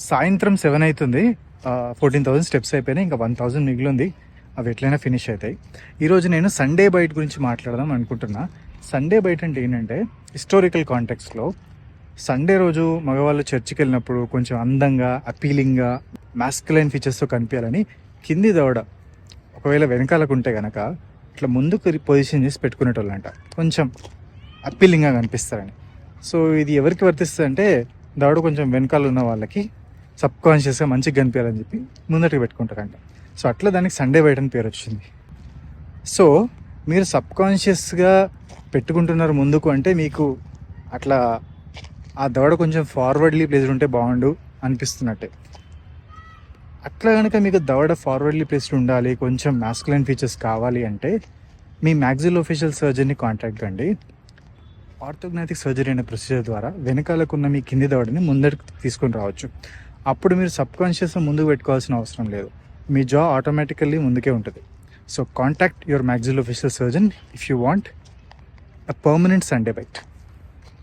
సాయంత్రం 7 అవుతుంది. 14,000 స్టెప్స్ అయిపోయినాయి. ఇంకా 1,000 మిగిలింది. అవి ఎట్లయినా ఫినిష్ అవుతాయి. ఈరోజు నేను సండే బైట్ గురించి మాట్లాడదాం అనుకుంటున్నా. సండే బైట్ అంటే ఏంటంటే హిస్టారికల్ కాంటెక్స్లో సండే రోజు మగవాళ్ళు చర్చికి వెళ్ళినప్పుడు కొంచెం అందంగా, అపీలింగ్గా, మాస్కులైన్ ఫీచర్స్తో కనిపించాలని కింది దవడ ఒకవేళ వెనకాలకు ఉంటే కనుక ఇట్లా ముందుకు పొజిషన్ చేసి పెట్టుకునేటోళ్ళంట, కొంచెం అపీలింగ్గా కనిపిస్తారని. సో ఇది ఎవరికి వర్తిస్తుంది అంటే దవడ కొంచెం వెనకాల ఉన్న వాళ్ళకి సబ్కాన్షియస్గా మంచిగా కనిపించాలని చెప్పి ముందటికి పెట్టుకుంటారంట. సో అట్లా దానికి సండే బైట్ అని పేరు వచ్చింది. సో మీరు సబ్కాన్షియస్గా పెట్టుకుంటున్నారు ముందుకు అంటే మీకు అట్లా ఆ దవడ కొంచెం ఫార్వర్డ్లీ ప్లేస్డ్ ఉంటే బాగుండు అనిపిస్తున్నట్టే. అట్లా కనుక మీకు దవడ ఫార్వర్డ్లీ ప్లేస్డ్ ఉండాలి, కొంచెం మాస్కులైన్ ఫీచర్స్ కావాలి అంటే మీ మ్యాక్సిలోఫేషియల్ సర్జన్ని కాంటాక్ట్ కండి. ఆర్థోగ్నాటిక్ సర్జరీ అనే ప్రొసీజర్ ద్వారా వెనకాలకున్న మీ కింది దవడని ముందరికి తీసుకొని రావచ్చు. అప్పుడు మీరు సబ్కాన్షియస్గా ముందుకు పెట్టుకోవాల్సిన అవసరం లేదు. మీ జా ఆటోమేటికల్లీ ముందుకే ఉంటుంది. So contact your maxillofacial surgeon if you want a permanent Sunday byte.